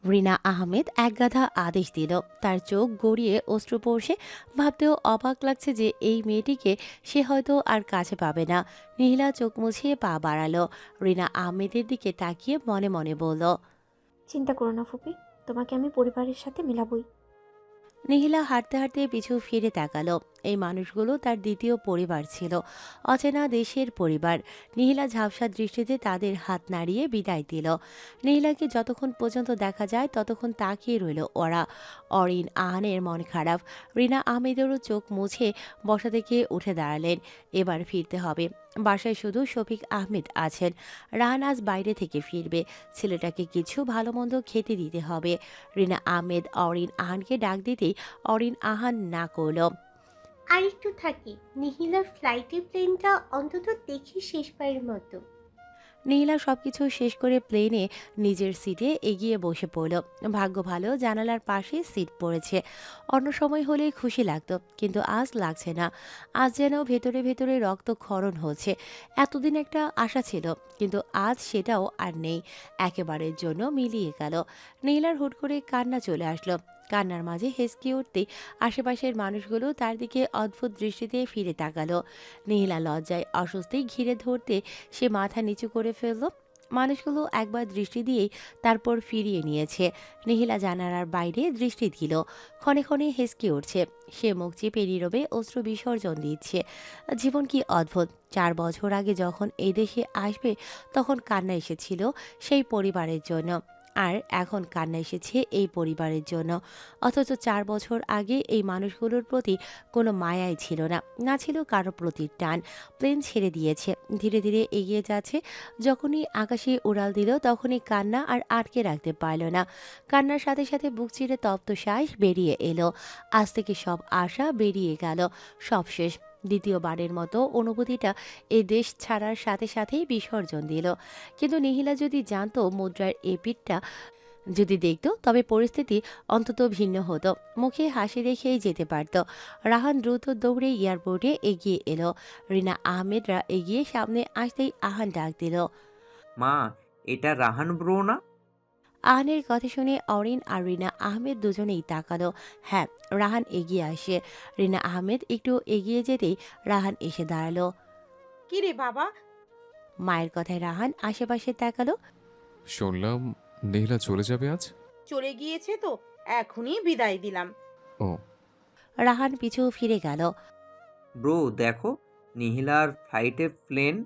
রিনা আহমেদ একগাদা আদেশ দিল। তার চোখ গড়িয়ে অশ্রু পড়ছে। ভাবতেও অবাক লাগছে যে এই মেয়েটিকে সে হয়তো আর কাছে পাবে না। নীলা চোখ মুছিয়ে পা বাড়ালো। রিনা আহমেদের দিকে তাকিয়ে মনে মনে বলল, চিন্তা করো না ফুপি, তোমাকে আমি পরিবারের সাথে মিলাবই। নিহিলা হাঁটতে হাঁটতে পিছু ফিরে তাকালো। এই মানুষগুলো তার দ্বিতীয় পরিবার ছিল, অচেনা দেশের পরিবার। নিহিলা ঝাপসা দৃষ্টিতে তাদের হাত নাড়িয়ে বিদায় দিল। নিহিলাকে যতক্ষণ পর্যন্ত দেখা যায় ততক্ষণ তাকিয়ে রইল ওরা। অরিন আহানের মন খারাপ। রিনা আহমেদেরও চোখ মুছে বসা থেকে উঠে দাঁড়ালেন। এবার ফিরতে হবে। বাসায় শুধু শফিক আহমেদ আছেন। রাহান আজ বাইরে থেকে ফিরবে। ছেলেটাকে কিছু ভালো মন্দ খেতে দিতে হবে। রিনা আহমেদ অরিন আহানকে ডাক দিতেই অরিন আহান না করল। আর একটু থাকি, নিহিলার ফ্লাইটের প্লেনটা অন্তত দেখি শেষবারের মতো। নীলা সবকিছু শেষ করে প্লেনে নিজের সিটে এগিয়ে বসে পড়ল। ভাগ্য ভালো জানালার পাশে সিট পড়েছে। অন্য সময় হলে খুশি লাগতো, কিন্তু আজ লাগছে না। আজ যেন ভেতরে ভেতরে রক্তক্ষরণ হচ্ছে। এতদিন একটা আশা ছিল, কিন্তু আজ সেটাও আর নেই। একেবারের জন্য মিলিয়ে গেল। নীলার হুট করে কান্না চলে আসলো। কান্নার মাঝে হেসকে উঠতেই আশেপাশের মানুষগুলো তার দিকে অদ্ভুত দৃষ্টিতে ফিরে তাকালো। নীলা লজ্জায় অস্বস্তি ঘিরে ধরতে সে মাথা নিচু করে ফেলল। মানুষগুলো একবার দৃষ্টি দিয়েই তারপর ফিরিয়ে নিয়েছে। নিহিলা জানালার বাইরে দৃষ্টি দিল। ক্ষণে ক্ষণে হেসকে উঠছে। সে মুখ চেপে নীরবে অশ্রু বিসর্জন দিচ্ছে। জীবন কি অদ্ভুত। 4 বছর আগে যখন এই দেশে আসবে তখন কান্না এসেছিল সেই পরিবারের জন্য, আর এখন কান্না এসেছে এই পরিবারের জন্য। অথচ 4 বছর আগে এই মানুষগুলোর প্রতি কোনো মায়াই ছিল না, না ছিল কারো প্রতি টান। প্লেন ছেড়ে দিয়েছে, ধীরে ধীরে এগিয়ে যাচ্ছে। যখনই আকাশে উড়াল দিল তখনই কান্না আর আটকে রাখতে পারল না। কান্নার সাথে সাথে বুক চিরে তপ্ত শ্বাস বেরিয়ে এলো। আজ থেকে সব আশা বেরিয়ে গেল। সব শেষ। দ্বিতীয়বারের মতো অনুভূতিটা এই দেশ ছাড়ার সাথে সাথেই বিসর্জন দিল। কিন্তু নিহিলা যদি জানতো, মুদ্রার এই পিঠটা যদি দেখতো, তবে পরিস্থিতি অন্তত ভিন্ন হতো। মুখে হাসি রেখেই যেতে পারত। রাহান দ্রুত দৌড়ে এয়ারপোর্টে এগিয়ে এলো। রিনা আহমেদরা এগিয়ে সামনে আসতেই আহান ডাক দিল। মা, এটা রাহান ব্রো না? আহানের কথা শুনে অরিন আর রিনা আহমেদ দুজনেই তাকালো। হ্যাঁ, রাহান এগিয়ে আসে। রিনা আহমেদ একটু এগিয়ে যেতেই রাহান এসে দাঁড়ালো। কি রে বাবা? মায়ের কথায় রাহান আশেপাশে তাকালো। শুনলাম নীলা চলে যাবে আজ। চলে গিয়েছে তো, এখনই বিদায় দিলাম। ও, রাহান পিছু ফিরে গেল। ব্রো দেখো, নিহিলার ফ্লাইটে প্লেন।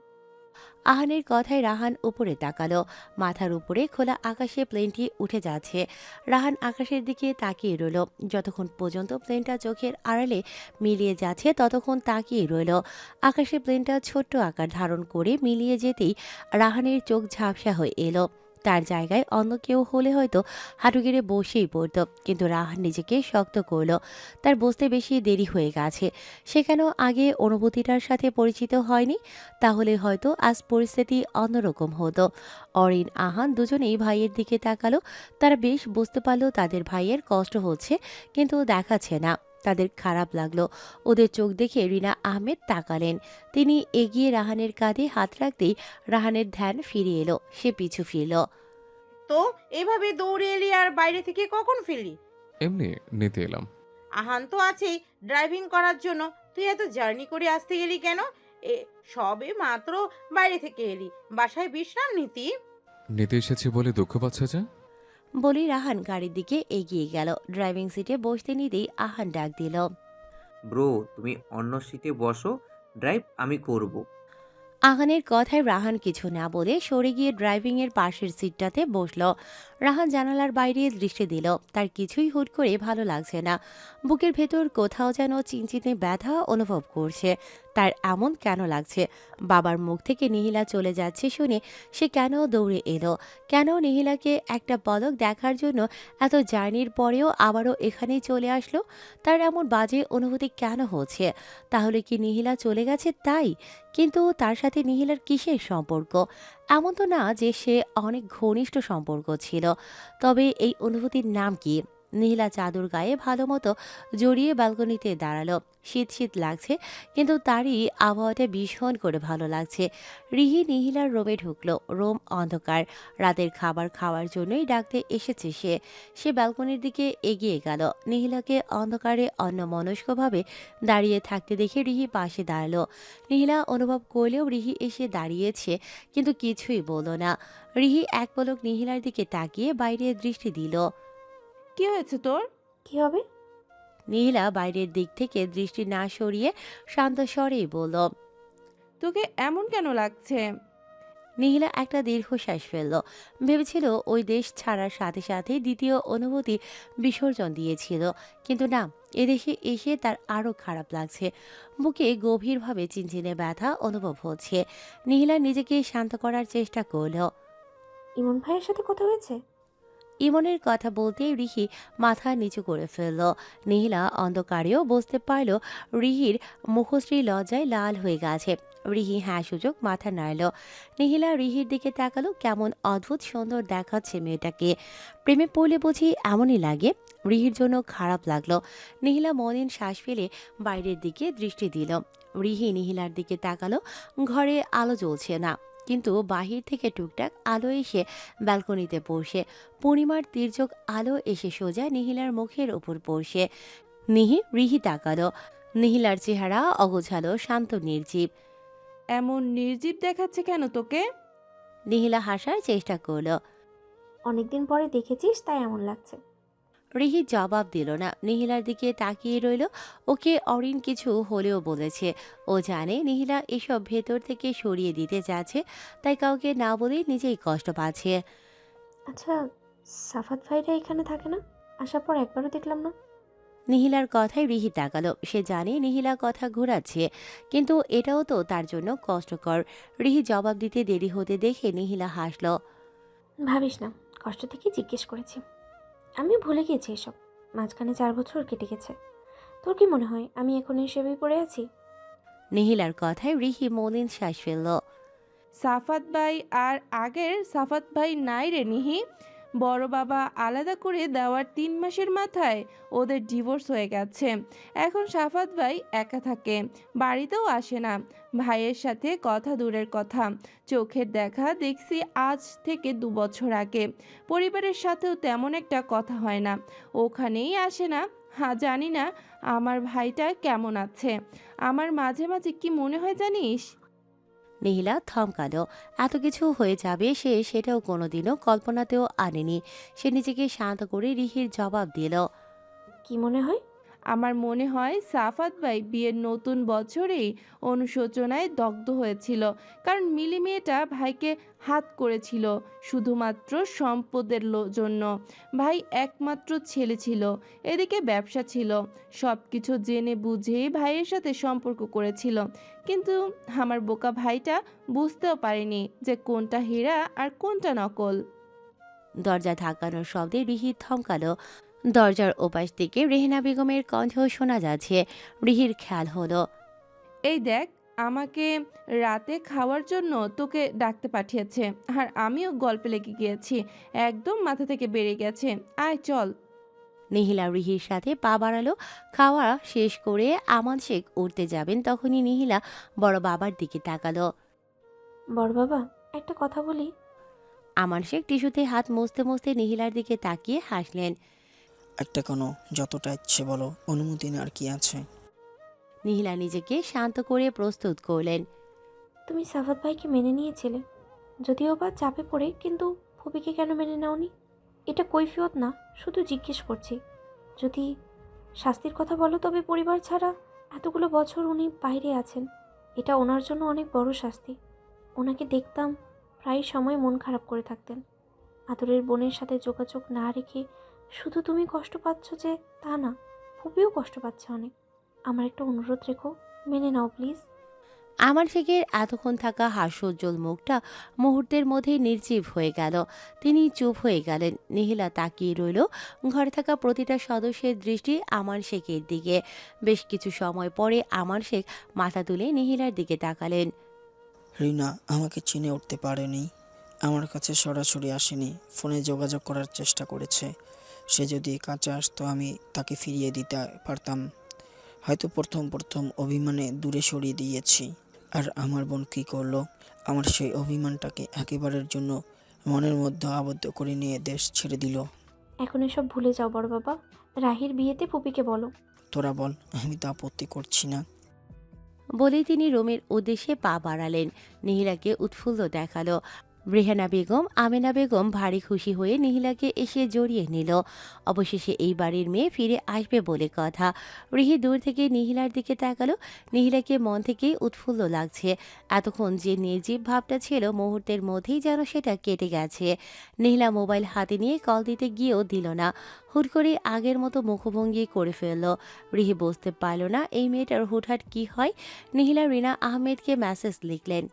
আহানের কথায় রাহান উপরে তাকালো। মাথার উপরে খোলা আকাশে প্লেনটি উঠে যাচ্ছে। রাহান আকাশের দিকে তাকিয়ে রইল। যতক্ষণ পর্যন্ত প্লেনটা চোখের আড়ালে মিলিয়ে যাচ্ছে ততক্ষণ তাকিয়ে রইল। আকাশে প্লেনটা ছোট্ট আকার ধারণ করে মিলিয়ে যেতেই রাহানের চোখ ঝাপসা হয়ে এলো। তার জায়গায় অন্য কেউ হলে হয়তো হাঁটু গেড়ে বসেই পড়ত, কিন্তু রাহান নিজেকে শক্ত করলো। তার বসতে বেশি দেরি হয়ে গেছে। সে কেন আগে অনুভূতিটার সাথে পরিচিত হয়নি? তাহলে হয়তো আজ পরিস্থিতি অন্যরকম হতো। অরিন আহান দুজনেই ভাইয়ের দিকে তাকালো। তারা বেশ বুঝতে পারলো তাদের ভাইয়ের কষ্ট হচ্ছে, কিন্তু দেখাচ্ছে না। তাদের খারাপ লাগলো। ওদের চোখ দেখে রিনা আহমেদ তাকালেন। তিনি এগিয়ে রাহানের কাঁধে হাত রাখতেই রাহানের ধ্যান ফিরে এলো। সে পিছু ফিরল। তো এভাবে দৌড়ে এলি আর বাইরে থেকে কখন ফিরলি? এমনি নিতে এলাম। আহান তো আছেই ড্রাইভিং করার জন্য, তুই এত জার্নি করে আসতে গেলি কেন? এ সবে মাত্র বাইরে থেকে এলি, বাসায় বিশ্রাম নিতি। নিতে এসেছি বলে দুঃখ পাচ্ছ যে? বলি রাহান গাড়ির দিকে এগিয়ে গেল। ড্রাইভিং সিটে বসতে নিতেই আহান ডাক দিল। ব্রো তুমি অন্য সিটে বসো, ড্রাইভ আমি করব। আহানের কথায় রাহান কিছু না বলে সরে গিয়ে ড্রাইভিং এর পাশের সিটটাতে বসল। রাহান জানালার বাইরে দৃষ্টি দিল। তার কিছুই হুট করে ভালো লাগছে না। বুকের ভেতর কোথাও যেন চিনচিনে ব্যথা অনুভব করছে। তার এমন কেন লাগছে? বাবার মুখ থেকে নিহিলা চলে যাচ্ছে শুনে সে কেন দৌড়ে এলো? কেন নিহিলাকে একটা পলক দেখার জন্য এত জার্নির পরেও আবারও এখানেই চলে আসলো? তার এমন বাজে অনুভূতি কেন হচ্ছে? তাহলে কি নিহিলা চলে গেছে তাই? কিন্তু তার সাথে নিহিলার কিসের সম্পর্ক? এমন তো না যে সে অনেক ঘনিষ্ঠ সম্পর্ক ছিল। তবে এই অনুভূতির নাম কি? নীলা চাদর গায়ে ভালো মতো জড়িয়ে ব্যালকনিতে দাঁড়ালো। শীত শীত লাগছে, কিন্তু তারই আবহাওয়াটা ভীষণ করে ভালো লাগছে। রিহি নিহিলার রুমে ঢুকলো। রুম অন্ধকার। রাতের খাবার খাওয়ার জন্যই ডাকতে এসেছে সে। সে ব্যালকনির দিকে এগিয়ে গেল। নিহিলাকে অন্ধকারে অন্যমনস্কভাবে দাঁড়িয়ে থাকতে দেখে রিহি পাশে দাঁড়ালো। নিহিলা অনুভব করলেও রিহি এসে দাঁড়িয়েছে, কিন্তু কিছুই বলল না। রিহি এক পলক নিহিলার দিকে তাকিয়ে বাইরে দৃষ্টি দিল। কি হয়েছে তোর? কি হবে? নিহিলা বাইরের দিক থেকে দৃষ্টি না সরিয়ে শান্ত স্বরেই বলল। তোকে এমন কেন লাগছে? নিহিলা একটা দীর্ঘশ্বাস ফেলল। ভেবেছিল ওই দেশ ছাড়ার সাথে সাথে দ্বিতীয় অনুভূতি বিসর্জন দিয়েছিল, কিন্তু না, এদেশে এসে তার আরও খারাপ লাগছে। বুকে গভীরভাবে চিনচিনে ব্যথা অনুভব হচ্ছে। নিহিলা নিজেকে শান্ত করার চেষ্টা করল। ইমন ভাইয়ের সাথে কথা হয়েছে? ইমনের কথা বলতেই রিহি মাথা নিচু করে ফেলল। নিহিলা অন্ধকারেও বুঝতে পারল রিহির মুখশ্রী লজ্জায় লাল হয়ে গেছে। রিহি হ্যাঁ সূচক মাথা নাড়ল। নিহিলা রিহির দিকে তাকালো। কেমন অদ্ভুত সুন্দর দেখাচ্ছে মেয়েটাকে। প্রেমে পড়লে বুঝি এমনই লাগে। রিহির জন্য খারাপ লাগলো। নিহিলা মলিন শ্বাস ফেলে বাইরের দিকে দৃষ্টি দিল। রিহি নিহিলার দিকে তাকালো। ঘরে আলো জ্বলছে না, কিন্তু বাহির থেকে টুকটাক আলো এসে ব্যালকনিতে পড়ছে। পূর্ণিমার তির্যক আলো এসে সোজা নিহিলার মুখের উপর পড়ছে। রিহি তাকালো। নিহিলার চেহারা অগোছালো, শান্ত, নির্জীব। এমন নির্জীব দেখাচ্ছে কেন তোকে? নিহিলা হাসার চেষ্টা করলো। অনেকদিন পরে দেখেছিস তাই এমন লাগছে। রিহি জবাব দিল না, নিহিলার দিকে তাকিয়ে রইল। ওকে অরিন কিছু হলেও বলেছে। ও জানে নিহিলা এসব ভেতর থেকে সরিয়ে দিতে চাচ্ছে, তাই কাউকে না বলেই নিজেই কষ্ট পাচ্ছে। আচ্ছা, সাফাত ভাইরা এখানে থাকে না? আসার পর একবারও দেখলাম না। নিহিলার কথায় রিহি তাকালো। সে জানে নিহিলা কথা ঘোরাচ্ছে, কিন্তু এটাও তো তার জন্য কষ্টকর। রিহি জবাব দিতে দেরি হতে দেখে নিহিলা হাসল। ভাবিস না, কষ্ট থেকে জিজ্ঞেস করেছি। আমি ভুলে গিয়েছি এসব। মাঝখানে 4 বছর কেটে গেছে। তোর কি মনে হয় আমি এখন হিসেবেই পড়ে আছি? নিহিলার কথায় রিহি মলিন শ্বাস ফেলল। সাফাত ভাই আর আগের সাফাত ভাই নাই রে নিহি। বড় বাবা আলাদা করে দেওয়ার 3 মাসের মাথায় ওদের ডিভোর্স হয়ে গেছে। এখন সাফাত ভাই একা থাকে, বাড়িতেও আসে না। ভাইয়ের সাথে কথা দূরের কথা, চোখের দেখা দেখছি আজ থেকে 2 বছর আগে। পরিবারের সাথেও তেমন একটা কথা হয় না, ওখানেই আসে না। জানি না আমার ভাইটা কেমন আছে। আমার মাঝে মাঝে কি মনে হয় জানিস? নিহিলা থমকালো। এত কিছু হয়ে যাবে সে সেটাও কোনোদিনও কল্পনাতেও আনেনি। সে নিজেকে শান্ত করে রিহির জবাব দিল। কি মনে হয়? আমার মনে হয় সাফাত ভাই বিয়ের নতুন বছরেই অনুশোচনায় দগ্ধ হয়েছিল, কারণ মিলি মেয়েটা ভাইকে হাত করেছিল শুধুমাত্র সম্পদের জন্য। ভাই একমাত্র ছেলে ছিল, এদিকে ব্যবসা ছিল। সব কিছু জেনে বুঝেই ভাইয়ের সাথে সম্পর্ক করেছিল, কিন্তু আমার বোকা ভাইটা বুঝতেও পারেনি যে কোনটা হীরা আর কোনটা নকল। দরজা ধাক্কানোর শব্দে রিহি থমকালো। দরজার ওপাশ থেকে রেহেনা বেগমের কণ্ঠ শোনা যাচ্ছে। রিহির খেয়াল হলো। এই দেখ, আমাকে রাতে খাওয়ার জন্য তোকে ডাকতে পাঠিয়েছে, আর আমিও গল্পে লেগে গিয়েছি, একদম মাথা থেকে বেড়ে গেছে। আয় চল। নিহিলা রিহির সাথে পা বাড়ালো। খাওয়া শেষ করে আমান শেখ উঠতে যাবেন, তখনই নিহিলা বড় বাবার দিকে তাকালো। বড় বাবা, একটা কথা বলি। আমান শেখ টিস্যুতে হাত মুছতে মুছতে নিহিলার দিকে তাকিয়ে হাসলেন। একটা কোনো, যতটা ইচ্ছে বলো, অনুমতি নেওয়ার কি আছে? নিহিলা নিজেকে শান্ত করে প্রস্তুত করলেন। তুমি সাফাত ভাইকে মেনে নিয়েছিলে, যদিও বা চাপে পড়ে, কিন্তু ফুপিকে কেন মেনে নাওনি? এটা কৈফিয়ত না, শুধু জিজ্ঞেস করছি। যদি শাস্তির কথা বলো, তবে পরিবার ছাড়া এতগুলো বছর উনি বাইরে আছেন, এটা ওনার জন্য অনেক বড় শাস্তি। ওনাকে দেখতাম প্রায় সময় মন খারাপ করে থাকতেন। আদরের বোনের সাথে যোগাযোগ না রেখে শুধু তুমি কষ্ট পাচ্ছ যে তা না, ফুপিও কষ্ট পাচ্ছে অনেক। আমার একটা অনুরোধ রেখো, মেনে নাও প্লিজ। আমান শেখের এতক্ষণ থাকা হাস্যোজ্জ্বল মুখটা মুহূর্তের মধ্যেই নির্জীব হয়ে গেল। তিনি চুপ হয়ে গেলেন। নিহিলা তাকিয়ে রইল। ঘরে থাকা প্রতিটা সদস্যের দৃষ্টি আমান শেখের দিকে। বেশ কিছু সময় পরে আমান শেখ মাথা তুলে নিহিলার দিকে তাকালেন। রিনা আমাকে চিনে উঠতে পারেনি, আমার কাছে সরাসরি আসেনি, ফোনে যোগাযোগ করার চেষ্টা করেছে, সে যদি কাছে আসতো আমি তাকে ফিরিয়ে দিতে পারতাম। হয়তো প্রথম প্রথম অভিমানে দূরে সরিয়ে দিয়েছি। আর আমার বোন কী করলো? আমার সেই অভিমানটাকে একেবারের জন্য মনের মধ্যে আবদ্ধ করে নিয়ে দেশ ছেড়ে দিল। এখন এসব ভুলে যাও বড় বাবা। রাহির বিয়েতে ফুপিকে বলো। তোরা বল, আমি তো আপত্তি করছি না। বলেই তিনি রুমের উদ্দেশ্যে পা বাড়ালেন। নিহিলাকে উৎফুল্ল দেখালো। রেহানা বেগম, আমেনা বেগম ভারী খুশি হয়ে নিহিলাকে এসে জড়িয়ে নিল। অবশেষে এই বাড়ির মেয়ে ফিরে আসবে বলে কথা। রিহি দূর থেকে নিহিলার দিকে তাকালো। নিহিলাকে মন থেকেই উৎফুল্ল লাগছে। এতক্ষণ যে নির্জীব ভাবটা ছিল মুহূর্তের মধ্যেই যেন সেটা কেটে গেছে। নিহিলা মোবাইল হাতে নিয়ে কল দিতে গিয়েও দিল না। হুট করে আগের মতো মুখভঙ্গি করে ফেলল। রিহি বুঝতে পারল না এই মেয়েটার হুটহাট কি হয়। নিহিলা রিনা আহমেদকে মেসেজ লিখলেন।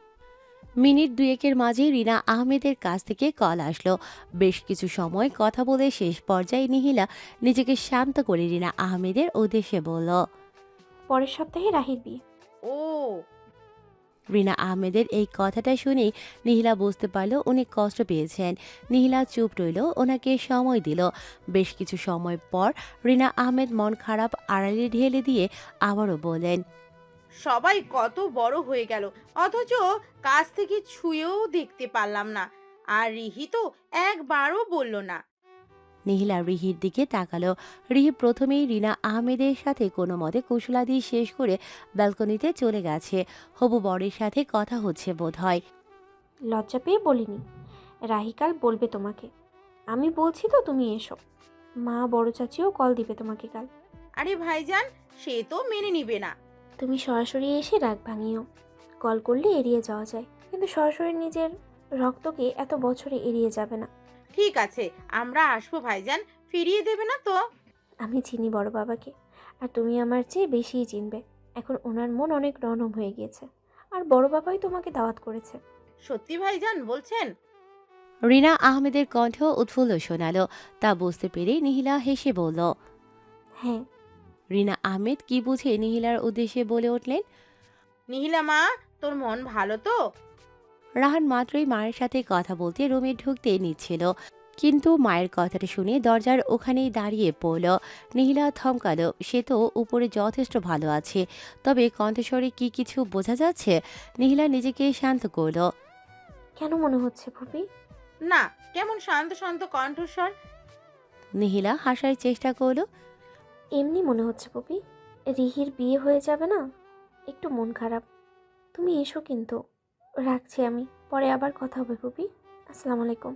মিনিট দুয়েকের মাঝে রিনা আহমেদের কাছ থেকে কল আসলো। বেশ কিছু সময় কথা বলে শেষ পর্যায়ে নিহিলা নিজেকে শান্ত করে রিনা আহমেদের উদ্দেশ্যে বলল, পরের সপ্তাহে রাহির বিয়ে। ও রিনা আহমেদের এই কথাটা শুনেই নিহিলা বুঝতে পারল উনি কষ্ট পেয়েছেন। নিহিলা চুপ রইল, ওনাকে সময় দিল। বেশ কিছু সময় পর রিনা আহমেদ মন খারাপ আড়ালে ঢেলে দিয়ে আবারও বললেন, সবাই কত বড় হয়ে গেল, অথচ কাছ থেকে ছুঁয়েও দেখতে পারলাম না। আর রিহি তো একবারও বলল না। নিহিলা রিহির দিকে তাকালো। রিহি প্রথমেই রিনা আহমেদের সাথে কোনো মতে কুশলাদি শেষ করে ব্যালকনিতে চলে গেছে। হবু বরের সাথে কথা হচ্ছে বোধহয়। লজ্জা পেয়ে বলিনি। রাহি কাল বলবে তোমাকে। আমি বলছি তো তুমি এসো। মা বড় চাচিও কল দিবে তোমাকে কাল। আরে ভাইজান, সে তো মেনে নিবে না। তুমি সরাসরি এসে রাগ ভাঙিও। কল করলে এড়িয়ে যাওয়া যায়, কিন্তু সরাসরি নিজের রক্তকে এত বছরে এড়িয়ে যাবে না। ঠিক আছে, আমরা আসবো ভাইজান, ফিরিয়ে দেবে না তো? আমি চিনি বড় বাবাকে, আর তুমি আমার চেয়ে বেশিই চিনবে। এখন ওনার মন অনেক নরম হয়ে গিয়েছে, আর বড় বাবাই তোমাকে দাওয়াত করেছে। সত্যি ভাইজান বলছেন? রিনা আহমেদের কণ্ঠ উৎফুল্ল শোনালো। তা বুঝতে পেরে নিহিলা হেসে বলল। হ্যাঁ। রিনা আহমেদ কি বুঝে নিহিলার উদ্দেশ্যে বলে উঠলেন, নিহিলা মা, তোর মন ভালো তো? রাহান মাত্রই মায়ের সাথে কথা বলতে রুমে ঢুকতে নিচ্ছিল, কিন্তু মায়ের কথাটা শুনে দরজার ওখানেই দাঁড়িয়ে পড়ল। নিহিলা থমকালো। সে তো উপরে যথেষ্ট ভালো আছে, তবে কণ্ঠস্বরে কি কিছু বোঝা যাচ্ছে। নিহিলা নিজেকে শান্ত করল। কেন মনে হচ্ছে ফুপি? না, কেমন শান্ত শান্ত কণ্ঠস্বর। নিহিলা হাসার চেষ্টা করল। এমনি মনে হচ্ছে ফুপি। রিহির বিয়ে হয়ে যাবে না, একটু মন খারাপ। তুমি এসো কিন্তু। রাখছি আমি, পরে আবার কথা হবে ফুপি। আসসালামু আলাইকুম।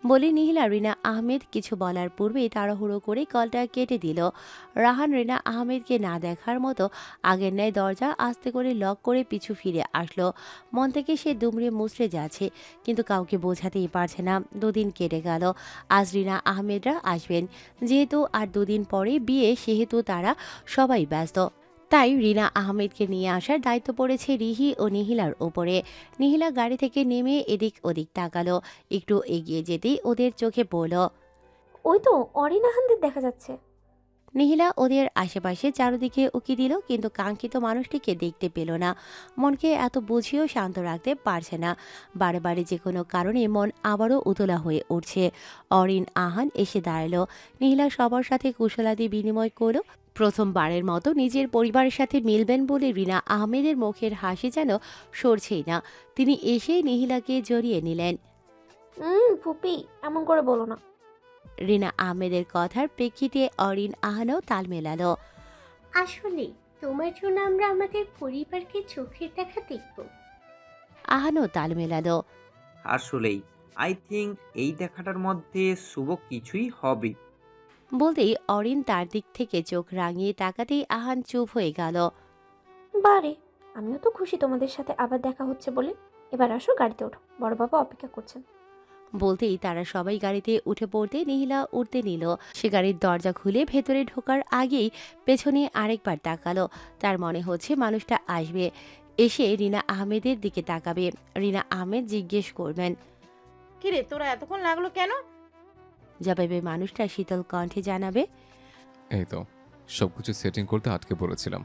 বলে নিহিলা রিনা আহমেদ কিছু বলার পূর্বেই তাড়াহুড়ো করে কলটা কেটে দিল। রাহান রিনা আহমেদকে না দেখার মতো আগের ন্যায় দরজা আস্তে করে লক করে পিছু ফিরে আসলো। মন থেকে সে দুমড়ে মুচড়ে যাচ্ছে, কিন্তু কাউকে বোঝাতেই পারছে না। দুদিন কেটে গেল। আজ রিনা আহমেদরা আসবেন। যেহেতু আর দুদিন পরে বিয়ে, সেহেতু তারা সবাই ব্যস্ত। তাই রিনা আহমেদকে নিয়ে আসার দায়িত্ব পড়েছে রিহি ও নিহিলার ওপরে। নিহিলা গাড়ি থেকে নেমে এদিক ওদিক তাকালো। একটু এগিয়ে যেতেই ওদের চোখে পড়ল। ওই তো অরিন আহানদের দেখা যাচ্ছে। নিহিলা ওদের আশেপাশে চারদিকে উকি দিল, কিন্তু কাঙ্ক্ষিত মানুষটিকে দেখতে পেল না। মনকে এত বুঝিয়েও শান্ত রাখতে পারছে না। বারে বারে যে কোনো কারণে মন আবারও উতলা হয়ে উঠছে। অরিন আহান এসে দাঁড়ালো। নিহিলা সবার সাথে কুশলাদি বিনিময় করল। প্রথমবারের মতো নিজের পরিবারের সাথে মিলবেন বলে রিনা আহমেদের মুখের হাসি যেন সরছেই না। তিনি এসে নিহিলাকে জড়িয়ে নিলেন। ফুপি, এমন করে বলো না। রিনা আহমেদের কথার প্রেক্ষিতে অরিন আহানও তাল মেলালো। আসলে তোমার জন্য আমরা আমাদের পরিবারকে চোখের দেখা দেখব। আহানও তাল মেলালো। আসলেই আই থিঙ্ক এই দেখাটার মধ্যে শুভ কিছুই হবে। বলতেই অরিন তার দিক থেকে চোখ রাঙিয়ে তাকাতেই আহান চুপ হয়ে গেল। বারে, আমিও তো খুশি তোমাদের সাথে আবার দেখা হচ্ছে বলে। এবার আসো, গাড়িতে ওঠো, বড় বাবা অপেক্ষা করছেন। বলতেই তারা সবাই গাড়িতে উঠে পড়তে নিহিলা উঠতে নিল। সে গাড়ির দরজা খুলে ভেতরে ঢোকার আগেই পেছনে আরেকবার তাকালো। তার মনে হচ্ছে মানুষটা আসবে, এসে রিনা আহমেদের দিকে তাকাবে। রিনা আহমেদ জিজ্ঞেস করবেন, কিরে, তোরা এতক্ষণ লাগলো কেন? জবাবে মানুষটা শীতল কণ্ঠে জানাবে, এই তো সবকিছু সেটিং করতে আটকে পড়েছিলাম।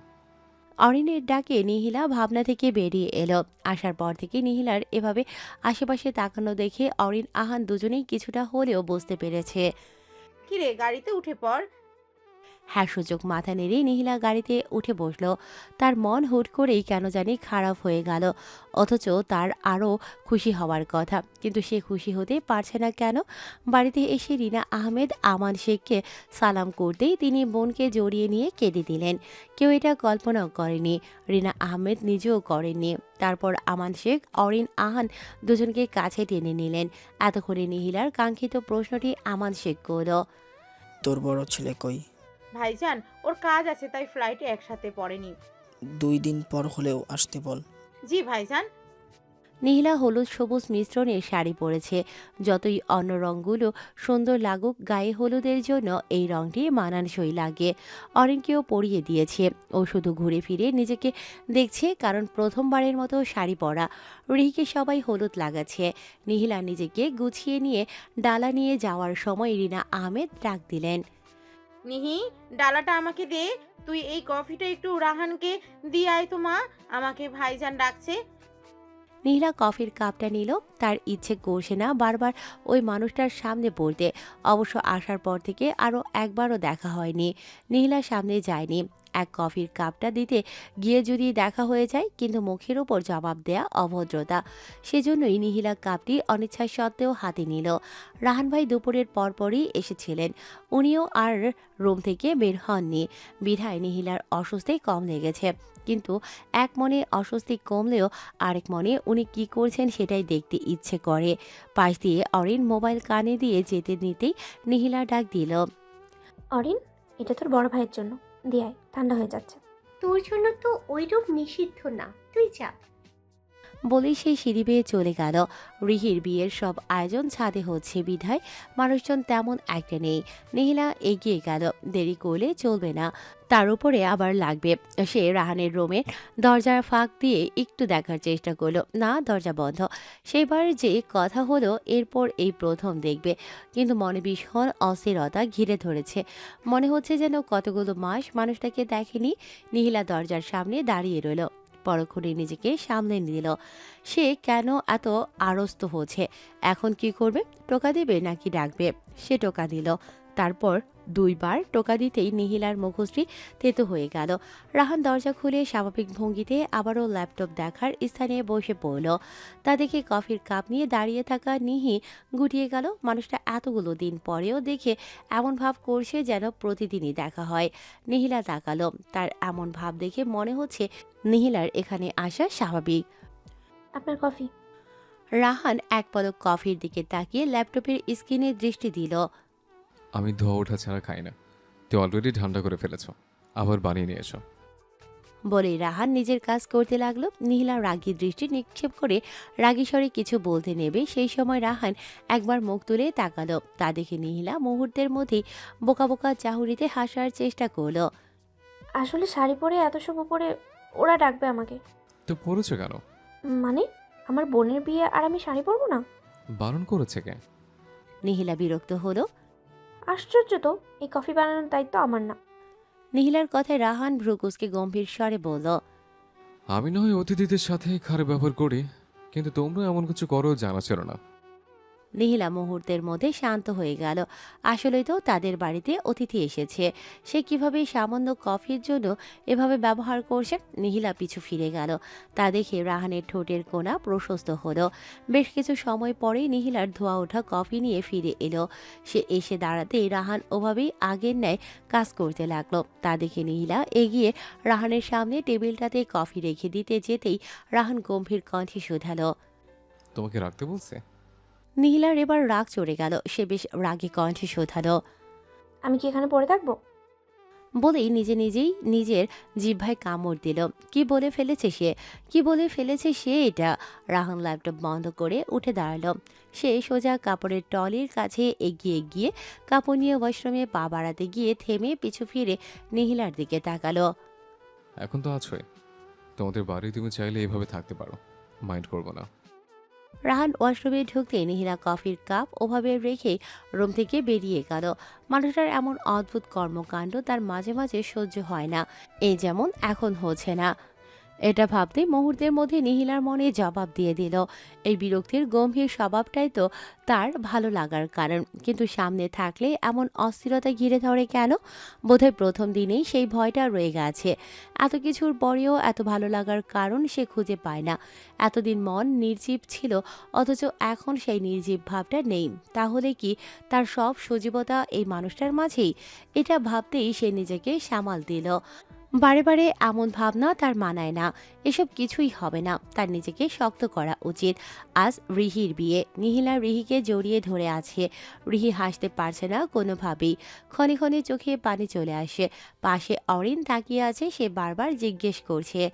অরিনের ডাকে নিহিলা ভাবনা থেকে বেরিয়ে এলো। আসার পর থেকে নিহিলার এভাবে আশেপাশে তাকানো দেখে অরিন আহান দুজনেই কিছুটা হলেও বুঝতে পেরেছে। কিরে, গাড়িতে উঠে পড়। হ্যাঁ সূচক মাথা নেড়ে নিহিলা গাড়িতে উঠে বসলো। তার মন হুট করেই কেন জানি খারাপ হয়ে গেল, অথচ তার আরও খুশি হওয়ার কথা, কিন্তু সে খুশি হতে পারছে না কেন। বাড়িতে এসে রিনা আহমেদ আমান শেখকে সালাম করতেই তিনি বোনকে জড়িয়ে নিয়ে কেঁদে দিলেন। কেউ এটা কল্পনাও করেনি, রিনা আহমেদ নিজেও করেননি। তারপর আমান শেখ, অরিন আহান দুজনকে কাছে টেনে নিলেন। এতক্ষণে নিহিলার কাঙ্ক্ষিত প্রশ্নটি আমান শেখ করল। তোর বড় ছেলে কই? ভাইজান, ওর কাজ আছে তাই ফ্লাইটে একসাথে পড়েনি। 2 দিন পর হলেও আসতে বল। জি ভাইজান। নীলা হলুদ সবুজ মিশ্রণের শাড়ি পরেছে। যতই অন্য রঙগুলো সুন্দর লাগুক, গায়ে হলুদের জন্য এই রঙটি মানানসই লাগে। অরিনকেও পরিয়ে দিয়েছে। ও শুধু ঘুরে ফিরে নিজেকে দেখছে, কারণ প্রথমবারের মতো শাড়ি পরা। রিহিকে সবাই হলুদ লাগাচ্ছে। নিহিলা নিজেকে গুছিয়ে নিয়ে ডালা নিয়ে যাওয়ার সময় রিনা আহমেদ ডাক দিলেন। নিহি, ডালাটা আমাকে দে। তুই এই কফিটা একটু রাহানকে দিয়ে আয় তো মা, আমাকে ভাইজান ডাকছে। নীলা কফির কাপটা নিল। তার ইচ্ছে করছে না বারবার ওই মানুষটার সামনে পড়তে। অবশ্য আসার পর থেকে আরও একবারও দেখা হয়নি। নীলা সামনে যায়নি। এক কফির কাপটা দিতে গিয়ে যদি দেখা হয়ে যায়, কিন্তু মুখের ওপর জবাব দেয়া অভদ্রতা। সেজন্যই নিহিলা কাপটি অনিচ্ছা সত্ত্বেও হাতে নিল। রাহান ভাই দুপুরের পরপরই এসেছিলেন। উনিও আর রুম থেকে বের হননি। বিধায় নিহিলার অস্বস্তি কম লেগেছে, কিন্তু এক মনে অস্বস্তি কমলেও আরেক মনে উনি কি করছেন সেটাই দেখতে ইচ্ছে করে। পাশ দিয়ে অরিন মোবাইল কানে দিয়ে যেতে নিতেই নিহিলা ডাক দিল। অরিন, এটা তোর বড় ভাইয়ের জন্য দিয়ে আয়, ঠান্ডা হয়ে যাচ্ছে। তোর জন্য তো ওইরূপ নিষিদ্ধ না, তুই যা। বলেই সেই সিঁড়ি বেয়ে চলে গেল। রিহির বিয়ের সব আয়োজন ছাদে হচ্ছে বিধায় মানুষজন তেমন একটা নেই। নিহিলা এগিয়ে গেল। দেরি করলে চলবে না, তার উপরে আবার লাগবে। সে রাহানের রুমের দরজার ফাঁক দিয়ে একটু দেখার চেষ্টা করলো, না, দরজা বন্ধ। সেবার যে কথা হলো এরপর এই প্রথম দেখবে, কিন্তু মনে ভীষণ অস্থিরতা ঘিরে ধরেছে। মনে হচ্ছে যেন কতগুলো মাস মানুষটাকে দেখেনি। নিহিলা দরজার সামনে দাঁড়িয়ে রইল। পরক্ষণে নিজেকে সামলে নিল। সে কেন এত আড়স্ত হচ্ছে? এখন কি করবে? টোকা দেবে নাকি ডাকবে? সে টোকা দিল। তারপর 2 বার টোকা দিতেই নিহিলার মুখশ্রী তেতো হয়ে গেল। রাহান দরজা খুলে স্বাভাবিক ভঙ্গিতে আবারও ল্যাপটপ দেখার স্থানে বসে পড়ল। তা দেখে কফির কাপ নিয়ে দাঁড়িয়ে থাকা নিহি গুটিয়ে গেল। মানুষটা এতগুলো দিন পরেও দেখে এমন ভাব করছে যেন প্রতিদিনই দেখা হয়। নিহিলা তাকালো। তার এমন ভাব দেখে মনে হচ্ছে নিহিলার এখানে আসা স্বাভাবিক। আপনার কফি। রাহান এক পলক কফির দিকে তাকিয়ে ল্যাপটপের স্ক্রিনে দৃষ্টি দিল। আমি ধোয়া ওঠা ছাড়া খাই না। তুই অলরেডি ঠান্ডা করে ফেলেছ, আবার বানিয়ে নিয়ে এসো। বলেই রাহান নিজের কাজ করতে লাগলো। নিহিলা রাগী দৃষ্টি নিক্ষেপ করে রাগী স্বরে কিছু বলতে নেবে, সেই সময় রাহান একবার মুখ তুলে তাকালো। তা দেখে নিহিলা মুহূর্তের মধ্যেই বোকা বোকা চাহুরিতে হাসার চেষ্টা করলো। আসলে শাড়ি পরে এত সব উপরে ওরা ডাকবে আমাকে। তো পড়েছো কেন? মানে আমার বোনের বিয়ে আর আমি শাড়ি পরবো না? বারণ করেছে কে? নিহিলা বিরক্ত হলো। আশ্চর্য তো, এই কফি বানানোর দায়িত্ব আমার না। নিহিলার কথায় রাহান ভ্রুকুসকে গম্ভীর স্বরে বলল। আমি না হয় অতিথিদের সাথে খারাপ ব্যবহার করি, কিন্তু তোমরা এমন কিছু করো জানা ছিল না। নিহিলা মুহূর্তের মধ্যে শান্ত হয়ে গেল। আসলেই তো তাদের বাড়িতে অতিথি এসেছে। সে কিভাবে সামান্য কফির জন্য এভাবে ব্যবহার করছে। নিহিলা পিছু ফিরে গেল। তা দেখে রাহানের ঠোঁটের কোণা প্রশস্ত হলো। বেশ কিছু সময় পরেই নিহিলার ধোয়া ওঠা কফি নিয়ে ফিরে এলো। সে এসে দাঁড়াতেই রাহান ওভাবেই আগের ন্যায় কাজ করতে লাগলো। তা দেখে নিহিলা এগিয়ে রাহানের সামনে টেবিলটাতে কফি রেখে দিতে যেতেই রাহান গম্ভীর কণ্ঠে শুধালো। তোমাকে রাখতে বলছে? নিহিলার এবার রাগ চড়ে গেল। সে বেশ রাগী কণ্ঠে শোধালো। আমি কি এখানে পড়ে থাকবো? বলেই নিজেই নিজের জিহ্বায় কামড় দিল। কি বলে ফেলেছে সে এটা? রাহান ল্যাপটপ বন্ধ করে উঠে দাঁড়ালো। সে সোজা কাপড়ের টলির কাছে এগিয়ে গিয়ে কাপড় নিয়ে ওয়াশরুমে পা বাড়াতে গিয়ে থেমে পিছু ফিরে নিহিলার দিকে তাকালো। এখন তো আছোই, তোমাদের বাড়ি তুমি চাইলে এইভাবে থাকতে পারো, মাইন্ড করবো না। রাহান ওয়াশরুমে ঢুকতে নিহিলা কফির কাপ ওভাবে রেখে রুম থেকে বেরিয়ে গেল। মানুষটার এমন অদ্ভুত কর্মকাণ্ড তার মাঝে মাঝে সহ্য হয় না, এই যেমন এখন হচ্ছে না। এটা ভাবতে মুহূর্তের মধ্যে নিহিলার মনে জবাব দিয়ে দিল। এই বিরক্তির গম্ভীর স্বভাবটাই তো তার ভালো লাগার কারণ, কিন্তু সামনে থাকলে এমন অস্থিরতা ঘিরে ধরে কেন? বোধহয় প্রথম দিনেই সেই ভয়টা রয়ে গেছে। এত কিছুর পরেও এত ভালো লাগার কারণ সে খুঁজে পায় না। এতদিন মন নির্জীব ছিল, অথচ এখন সেই নির্জীব ভাবটা নেই। তাহলে কি তার সব সজীবতা এই মানুষটার মাঝেই? এটা ভাবতেই সে নিজেকে সামাল দিল। বারে বারে এমন ভাবনা তার মানায় না। এসব কিছুই হবে না, তার নিজেকে শক্ত করা উচিত। আজ রিহির বিয়ে, নিহিলা রিহিকে জড়িয়ে ধরে আছে। রিহি হাসতে পারছে না কোনোভাবেই, ক্ষণে ক্ষণে চোখে পানি চলে আসে। পাশে অরিন তাকিয়ে আছে, সে বারবার জিজ্ঞেস করছে,